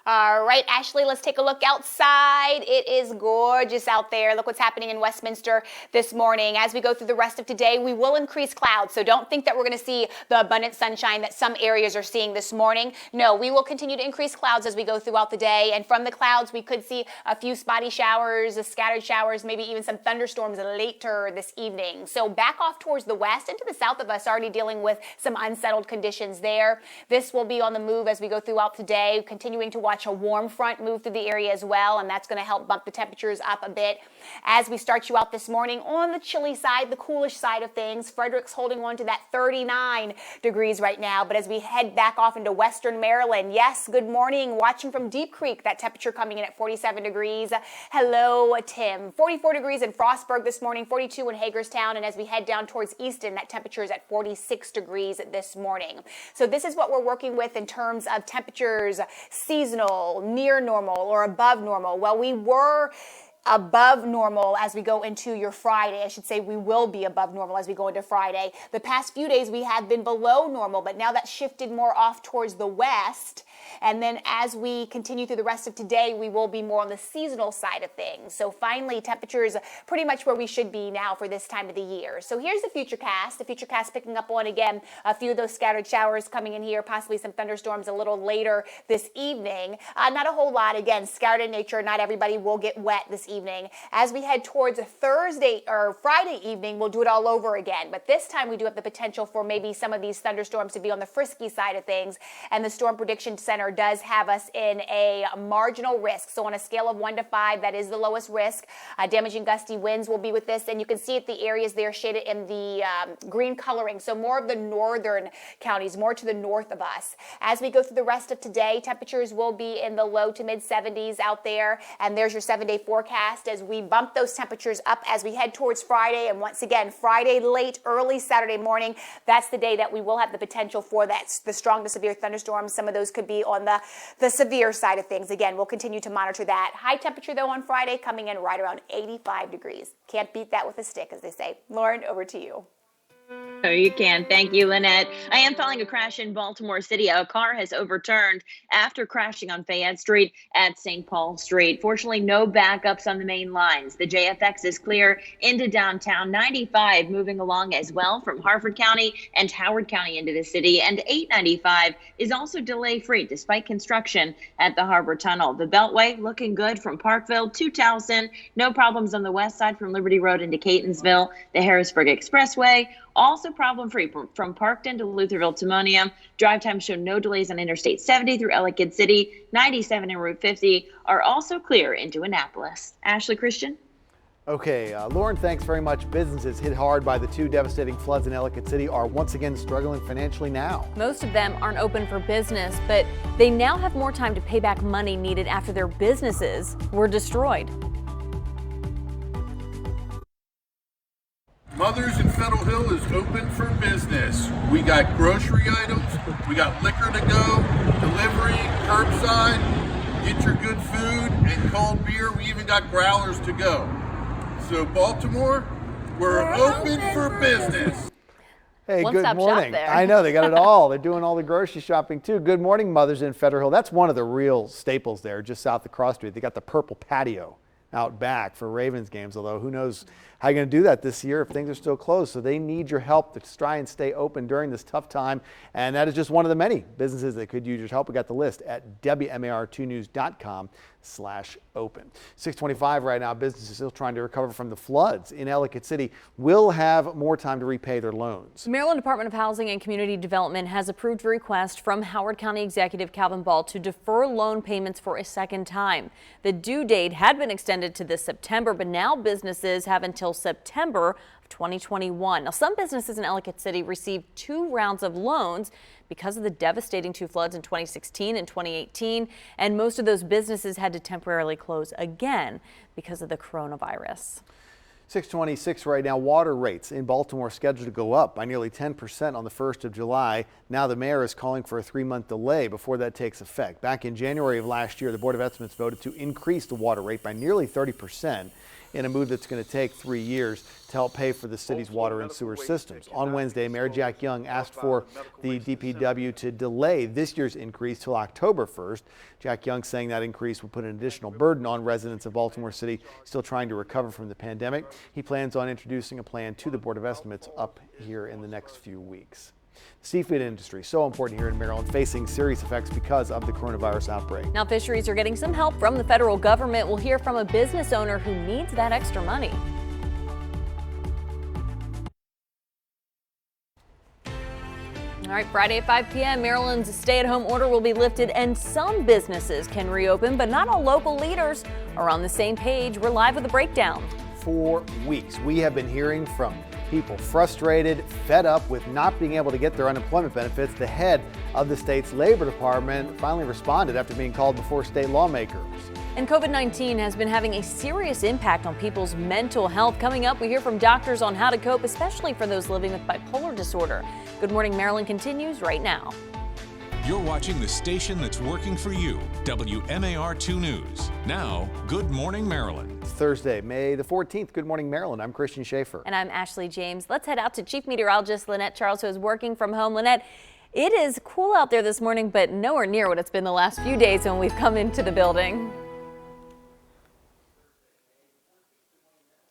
All right, Ashley, let's take a look outside. It is gorgeous out there. Look what's happening in Westminster this morning. As we go through the rest of today, we will increase clouds. So don't think that we're going to see the abundant sunshine that some areas are seeing this morning. No, we will continue to increase clouds as we go throughout the day. And from the clouds, we could see a few spotty showers, scattered showers, maybe even some thunderstorms later this evening. So back off towards the west and to the south of us, already dealing with some unsettled conditions there. This will be on the move as we go throughout today, continuing to watch a warm front move through the area as well, and that's going to help bump the temperatures up a bit. As we start you out this morning on the chilly side, the coolish side of things, Frederick's holding on to that 39 degrees right now, but as we head back off into western Maryland, yes, good morning, watching from Deep Creek, that temperature coming in at 47 degrees. Hello, Tim. 44 degrees in Frostburg this morning, 42 in Hagerstown, and as we head down towards Easton, that temperature is at 46 degrees this morning. So this is what we're working with in terms of temperatures, seasonal, near normal, or above normal. Well, we were above normal as we go into your Friday. I should say we will be above normal as we go into Friday. The past few days we have been below normal, but now that's shifted more off towards the west. And then as we continue through the rest of today, we will be more on the seasonal side of things. So finally, temperatures pretty much where we should be now for this time of the year. So here's the futurecast. The futurecast picking up on, again, a few of those scattered showers coming in here, possibly some thunderstorms a little later this evening. Not a whole lot. Again, scattered in nature. Not everybody will get wet this evening. As we head towards Thursday or Friday evening, we'll do it all over again. But this time we do have the potential for maybe some of these thunderstorms to be on the frisky side of things. And the Storm Prediction Center does have us in a marginal risk. So on a scale of 1 to 5, that is the lowest risk. Damaging gusty winds will be with this. And you can see it, the areas there shaded in the green coloring. So more of the northern counties, more to the north of us. As we go through the rest of today, temperatures will be in the low to mid 70s out there. And there's your 7-day forecast as we bump those temperatures up as we head towards Friday. And once again, Friday late, early Saturday morning, that's the day that we will have the potential for that, the strong to severe thunderstorms. Some of those could be on the severe side of things. Again, we'll continue to monitor that. High temperature, though, on Friday coming in right around 85 degrees. Can't beat that with a stick, as they say. Lauren, over to you. Oh, you can. Thank you, Lynette. I am following a crash in Baltimore City. A car has overturned after crashing on Fayette Street at St. Paul Street. Fortunately, no backups on the main lines. The JFX is clear into downtown. 95 moving along as well from Harford County and Howard County into the city. And 895 is also delay-free despite construction at the Harbor Tunnel. The Beltway looking good from Parkville to Towson. No problems on the west side from Liberty Road into Catonsville. The Harrisburg Expressway also problem-free from Parkton to Lutherville to Monium. Drive times show no delays on Interstate 70 through Ellicott City. 97 and Route 50 are also clear into Annapolis. Ashley, Christian? Okay, Lauren, thanks very much. Businesses hit hard by the 2 devastating floods in Ellicott City are once again struggling financially now. Most of them aren't open for business, but they now have more time to pay back money needed after their businesses were destroyed. Mother's in Federal Hill is open for business. We got grocery items, we got liquor to go, delivery, curbside, get your good food and cold beer. We even got growlers to go. So Baltimore, we're open for business. Hey, One good stop morning. shop there. I know, they got it all. They're doing all the grocery shopping too. Good morning, Mothers in Federal Hill. That's one of the real staples there, just south of Cross Street. They got the purple patio out back for Ravens games, although who knows how you're going to do that this year if things are still closed. So they need your help to try and stay open during this tough time. And that is just one of the many businesses that could use your help. We got the list at WMAR2news.com/open. 6:25 right now. Businesses still trying to recover from the floods in Ellicott City will have more time to repay their loans. The Maryland Department of Housing and Community Development has approved a request from Howard County Executive Calvin Ball to defer loan payments for a second time. The due date had been extended to this September, but now businesses have until September of 2021. Now, some businesses in Ellicott City received 2 rounds of loans because of the devastating 2 floods in 2016 and 2018, and most of those businesses had to temporarily close again because of the coronavirus. 6:26 right now. Water rates in Baltimore scheduled to go up by nearly 10% on the 1st of July. Now the mayor is calling for a 3-month delay before that takes effect. Back in January of last year, the Board of Estimates voted to increase the water rate by nearly 30%. in a move that's going to take 3 years to help pay for the city's water and sewer systems. On Wednesday, Mayor Jack Young asked for the DPW to delay this year's increase till October 1st. Jack Young saying that increase would put an additional burden on residents of Baltimore City still trying to recover from the pandemic. He plans on introducing a plan to the Board of Estimates up here in the next few weeks. The seafood industry, so important here in Maryland, facing serious effects because of the coronavirus outbreak. Now fisheries are getting some help from the federal government. We'll hear from a business owner who needs that extra money. All right, Friday at 5 p.m., Maryland's stay-at-home order will be lifted and some businesses can reopen, but not all local leaders are on the same page. We're live with a breakdown. For weeks, we have been hearing from people frustrated, fed up with not being able to get their unemployment benefits. The head of the state's labor department finally responded after being called before state lawmakers. And COVID-19 has been having a serious impact on people's mental health. Coming up, we hear from doctors on how to cope, especially for those living with bipolar disorder. Good Morning Maryland continues right now. You're watching the station that's working for you, WMAR 2 News. Now, Good Morning Maryland. It's Thursday, May the 14th. Good Morning Maryland. I'm Christian Schaefer. And I'm Ashley James. Let's head out to Chief Meteorologist Lynette Charles, who is working from home. Lynette, it is cool out there this morning, but nowhere near what it's been the last few days when we've come into the building.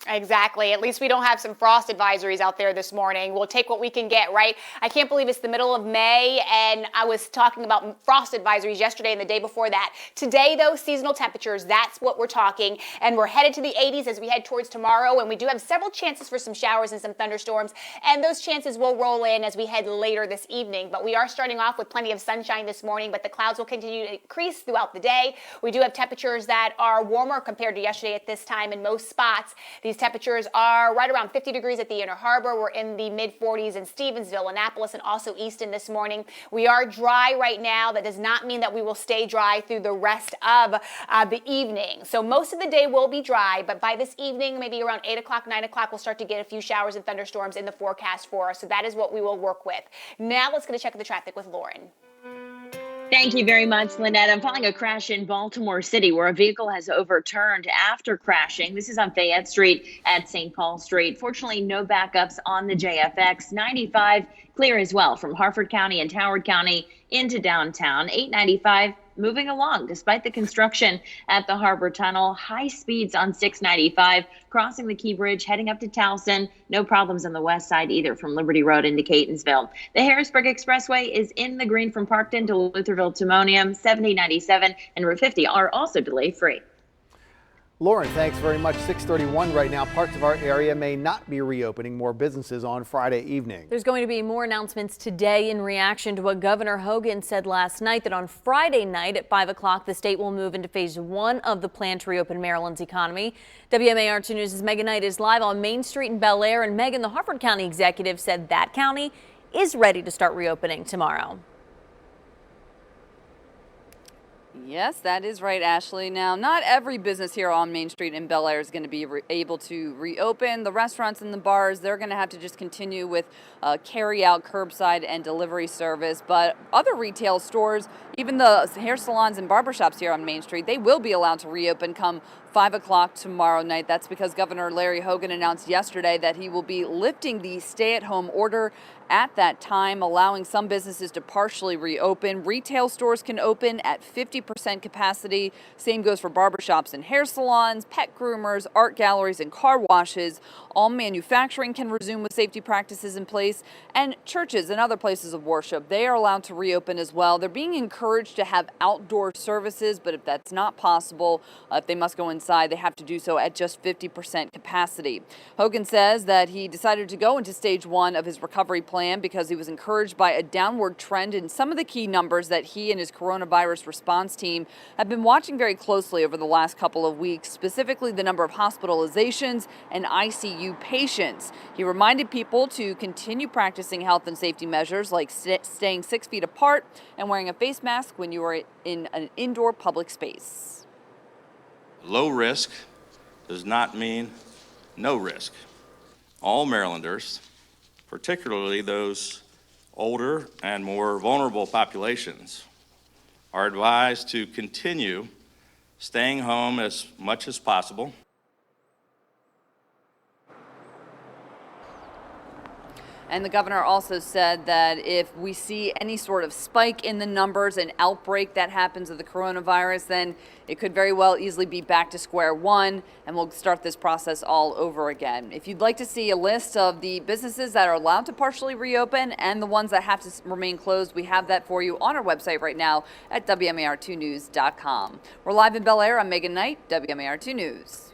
Exactly. At least we don't have some frost advisories out there this morning. We'll take what we can get, right? I can't believe it's the middle of May, and I was talking about frost advisories yesterday and the day before that. Today, though, seasonal temperatures, that's what we're talking, and we're headed to the 80s as we head towards tomorrow, and we do have several chances for some showers and some thunderstorms, and those chances will roll in as we head later this evening. But we are starting off with plenty of sunshine this morning, but the clouds will continue to increase throughout the day. We do have temperatures that are warmer compared to yesterday at this time in most spots. These temperatures are right around 50 degrees at the Inner Harbor. We're in the mid-40s in Stevensville, Annapolis, and also Easton this morning. We are dry right now. That does not mean that we will stay dry through the rest of the evening. So most of the day will be dry, but by this evening, maybe around 8 o'clock, 9 o'clock, we'll start to get a few showers and thunderstorms in the forecast for us. So that is what we will work with. Now let's get a check of the traffic with Lauren. Thank you very much, Lynette. I'm following a crash in Baltimore City where a vehicle has overturned after crashing. This is on Fayette Street at St. Paul Street. Fortunately, no backups on the JFX. 95 clear as well from Harford County and Howard County into downtown. 895 moving along despite the construction at the Harbor Tunnel. High speeds on 695 crossing the Key Bridge heading up to Towson. No problems on the west side either from Liberty Road into Catonsville. The Harrisburg Expressway is in the green from Parkton to Lutherville to Monium. 70, 97 and Route 50 are also delay free. Lauren, thanks very much. 6:31 right now. Parts of our area may not be reopening more businesses on Friday evening. There's going to be more announcements today in reaction to what Governor Hogan said last night, that on Friday night at 5 o'clock, the state will move into phase 1 of the plan to reopen Maryland's economy. WMAR 2 News' Megan Knight is live on Main Street in Bel Air. And Megan, the Harford County executive said that county is ready to start reopening tomorrow. Yes, that is right, Ashley. Now, not every business here on Main Street in Bel Air is going to be able to reopen. The restaurants and the bars, they're going to have to just continue with carry-out, curbside, and delivery service. But other retail stores, even the hair salons and barbershops here on Main Street, they will be allowed to reopen come 5 o'clock tomorrow night. That's because Governor Larry Hogan announced yesterday that he will be lifting the stay-at-home order at that time, allowing some businesses to partially reopen. Retail stores can open at 50% capacity. Same goes for barbershops and hair salons, pet groomers, art galleries, and car washes. All manufacturing can resume with safety practices in place. And churches and other places of worship, they are allowed to reopen as well. They're being encouraged to have outdoor services, but if that's not possible, if they must go inside, they have to do so at just 50% capacity. Hogan says that he decided to go into stage 1 of his recovery plan because he was encouraged by a downward trend in some of the key numbers that he and his coronavirus response team have been watching very closely over the last couple of weeks, specifically the number of hospitalizations and ICU patients. He reminded people to continue practicing health and safety measures like staying 6 feet apart and wearing a face mask when you are in an indoor public space. Low risk does not mean no risk. All Marylanders, particularly those older and more vulnerable populations, are advised to continue staying home as much as possible. And the governor also said that if we see any sort of spike in the numbers, an outbreak that happens of the coronavirus, then it could very well easily be back to square one, and we'll start this process all over again. If you'd like to see a list of the businesses that are allowed to partially reopen and the ones that have to remain closed, we have that for you on our website right now at WMAR2news.com. We're live in Bel Air. I'm Megan Knight, WMAR2 News.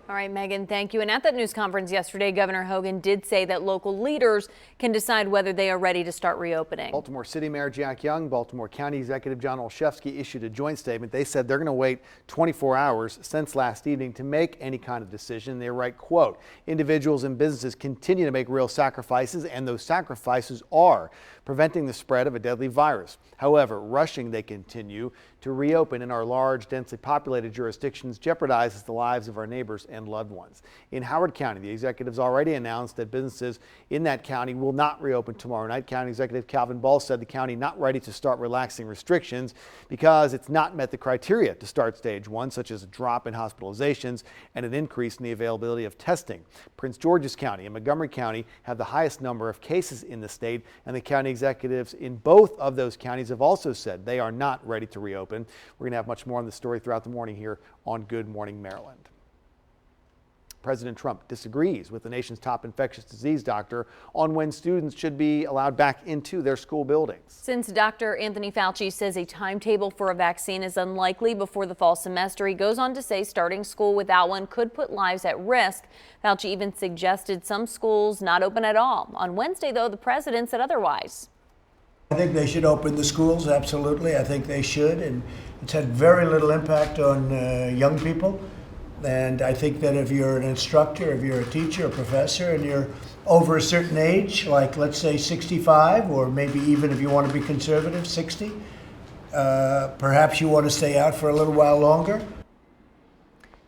All right, Megan, thank you. And at that news conference yesterday, Governor Hogan did say that local leaders can decide whether they are ready to start reopening. Baltimore City Mayor Jack Young, Baltimore County Executive John Olszewski issued a joint statement. They said they're going to wait 24 hours since last evening to make any kind of decision. They write, quote, individuals and businesses continue to make real sacrifices, and those sacrifices are preventing the spread of a deadly virus. However, rushing they continue to reopen in our large, densely populated jurisdictions jeopardizes the lives of our neighbors and loved ones. In Howard County, the executives already announced that businesses in that county will not reopen tomorrow night. County Executive Calvin Ball said the county not ready to start relaxing restrictions because it's not met the criteria to start stage one, such as a drop in hospitalizations and an increase in the availability of testing. Prince George's County and Montgomery County have the highest number of cases in the state, and the county executives in both of those counties have also said they are not ready to reopen. We're going to have much more on the story throughout the morning here on Good Morning Maryland. President Trump disagrees with the nation's top infectious disease doctor on when students should be allowed back into their school buildings. Since Dr. Anthony Fauci says a timetable for a vaccine is unlikely before the fall semester, he goes on to say starting school without one could put lives at risk. Fauci even suggested some schools not open at all. On Wednesday, though, the president said otherwise. I think they should open the schools, absolutely. I think they should, and it's had very little impact on young people. And I think that if you're an instructor, if you're a teacher, a professor, and you're over a certain age, like let's say 65, or maybe even if you want to be conservative, 60, perhaps you want to stay out for a little while longer.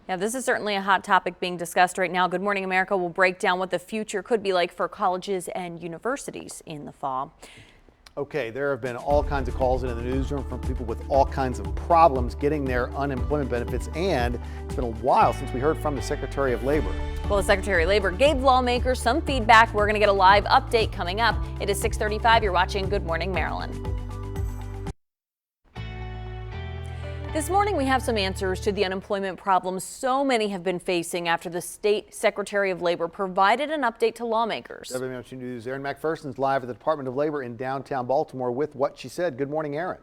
Yeah, this is certainly a hot topic being discussed right now. Good Morning America will break down what the future could be like for colleges and universities in the fall. Okay, there have been all kinds of calls into the newsroom from people with all kinds of problems getting their unemployment benefits, and it's been a while since we heard from the Secretary of Labor. Well, the Secretary of Labor gave lawmakers some feedback. We're going to get a live update coming up. It is 6:35. You're watching Good Morning Maryland. This morning, we have some answers to the unemployment problems so many have been facing after the state Secretary of Labor provided an update to lawmakers. WMAR News' Erin McPherson's live at the Department of Labor in downtown Baltimore with what she said. Good morning, Erin.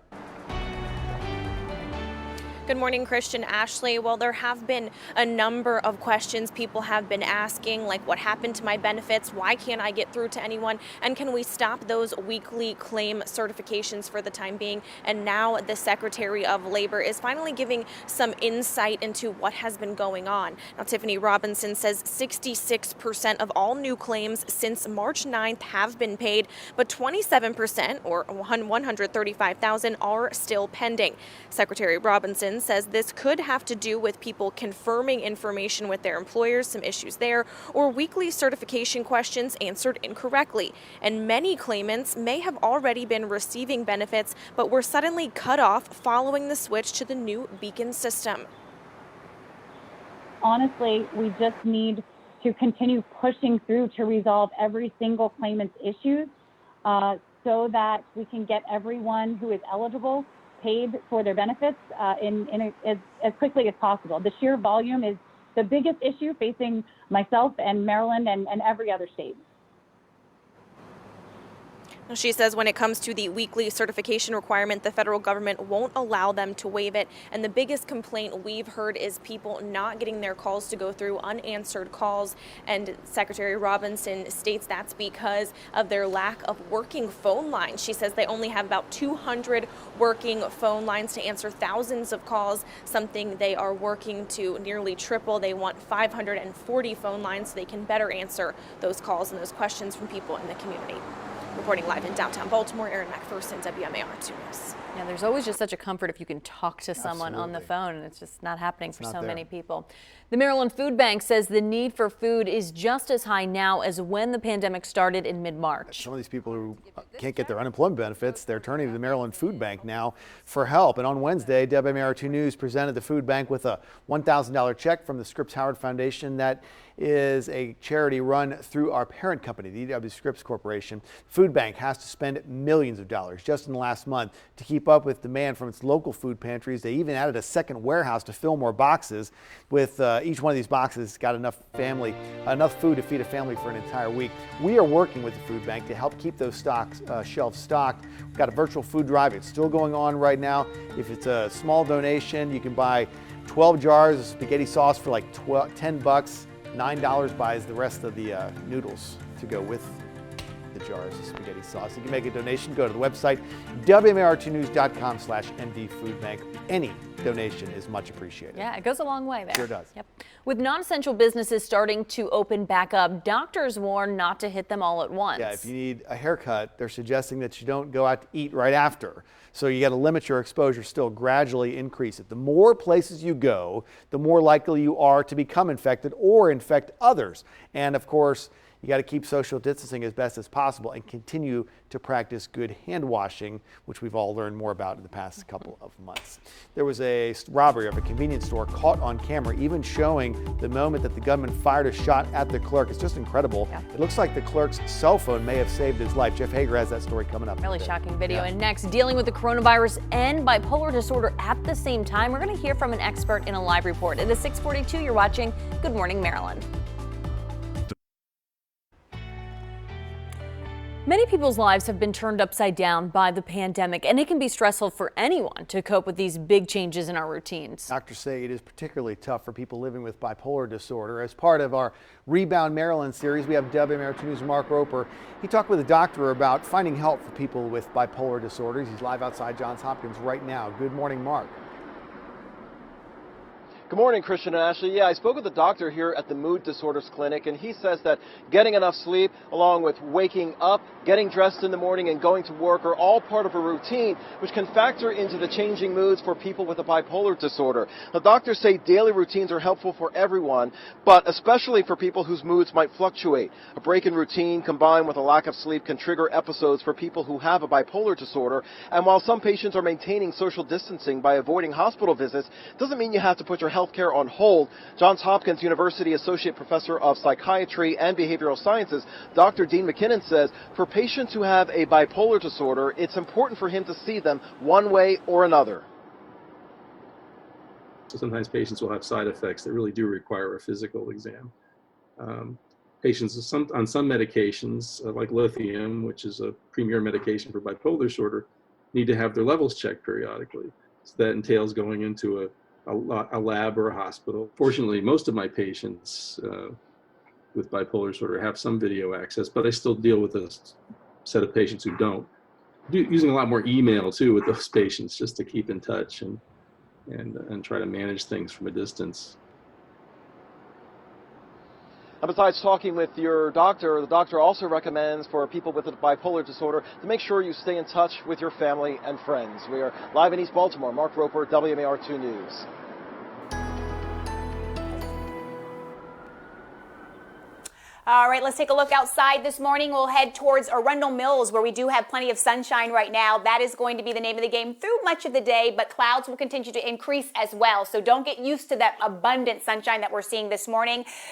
Good morning, Christian, Ashley. Well, there have been a number of questions people have been asking, like what happened to my benefits? Why can't I get through to anyone? And can we stop those weekly claim certifications for the time being? And now the Secretary of Labor is finally giving some insight into what has been going on. Now, Tiffany Robinson says 66% of all new claims since March 9th have been paid, but 27%, or 135,000, are still pending. Secretary Robinson says this could have to do with people confirming information with their employers, some issues there, or weekly certification questions answered incorrectly. And many claimants may have already been receiving benefits, but were suddenly cut off following the switch to the new Beacon system. Honestly, we just need to continue pushing through to resolve every single claimant's issues so that we can get everyone who is eligible paid for their benefits as quickly as possible. The sheer volume is the biggest issue facing myself and Maryland and every other state. She says when it comes to the weekly certification requirement, the federal government won't allow them to waive it. And the biggest complaint we've heard is people not getting their calls to go through, unanswered calls. And Secretary Robinson states that's because of their lack of working phone lines. She says they only have about 200 working phone lines to answer thousands of calls, something they are working to nearly triple. They want 540 phone lines so they can better answer those calls and those questions from people in the community. Reporting live in downtown Baltimore, Erin McPherson, WMAR 2 News. Yeah, there's always just such a comfort if you can talk to someone on the phone, and it's just not happening for so many people. The Maryland Food Bank says the need for food is just as high now as when the pandemic started in mid-March. Some of these people who can't get their unemployment benefits, they're turning to the Maryland Food Bank now for help. And on Wednesday, WMAR 2 News presented the food bank with a $1,000 check from the Scripps Howard Foundation. That is a charity run through our parent company, the E.W. Scripps Corporation. Food Bank has to spend millions of dollars just in the last month to keep up with demand from its local food pantries. They even added a second warehouse to fill more boxes. With each one of these boxes got enough food to feed a family for an entire week. We are working with the food bank to help keep those shelves stocked. We've got a virtual food drive. It's still going on right now. If it's a small donation, you can buy 12 jars of spaghetti sauce for like $10. $9 buys the rest of the noodles to go with the jars of spaghetti sauce. You can make a donation. Go to the website WMAR2news.com/MDFoodBank. Any donation is much appreciated. Yeah, it goes a long way there. Sure does. Yep. With non-essential businesses starting to open back up, doctors warn not to hit them all at once. Yeah, if you need a haircut, they're suggesting that you don't go out to eat right after. So you got to limit your exposure, still gradually increase it. The more places you go, the more likely you are to become infected or infect others. And of course, you got to keep social distancing as best as possible and continue to practice good hand washing, which we've all learned more about in the past couple of months. There was a robbery of a convenience store caught on camera, even showing the moment that the gunman fired a shot at the clerk. It's just incredible. Yeah. It looks like the clerk's cell phone may have saved his life. Jeff Hager has that story coming up. Really shocking video. Yeah. And next, dealing with the coronavirus and bipolar disorder at the same time, we're going to hear from an expert in a live report. It is 6:42. You're watching Good Morning Maryland. Many people's lives have been turned upside down by the pandemic, and it can be stressful for anyone to cope with these big changes in our routines. Doctors say it is particularly tough for people living with bipolar disorder. As part of our Rebound Maryland series, we have WMAR 2 News' Mark Roper. He talked with a doctor about finding help for people with bipolar disorders. He's live outside Johns Hopkins right now. Good morning, Mark. Good morning, Christian and Ashley. Yeah, I spoke with the doctor here at the Mood Disorders Clinic, and he says that getting enough sleep, along with waking up, getting dressed in the morning, and going to work are all part of a routine, which can factor into the changing moods for people with a bipolar disorder. The doctors say daily routines are helpful for everyone, but especially for people whose moods might fluctuate. A break in routine combined with a lack of sleep can trigger episodes for people who have a bipolar disorder. And while some patients are maintaining social distancing by avoiding hospital visits, doesn't mean you have to put your healthcare on hold. Johns Hopkins University Associate Professor of Psychiatry and Behavioral Sciences, Dr. Dean McKinnon, says for patients who have a bipolar disorder, it's important for him to see them one way or another. So sometimes patients will have side effects that really do require a physical exam. Patients on some medications, like lithium, which is a premier medication for bipolar disorder, need to have their levels checked periodically. So that entails going into a lab or a hospital. Fortunately, most of my patients with bipolar disorder have some video access, but I still deal with a set of patients who don't. Using a lot more email too with those patients just to keep in touch and try to manage things from a distance. And besides talking with your doctor, the doctor also recommends for people with a bipolar disorder to make sure you stay in touch with your family and friends. We are live in East Baltimore. Mark Roper, WMAR 2 News. All right, let's take a look outside this morning. We'll head towards Arundel Mills, where we do have plenty of sunshine right now. That is going to be the name of the game through much of the day, but clouds will continue to increase as well. So don't get used to that abundant sunshine that we're seeing this morning.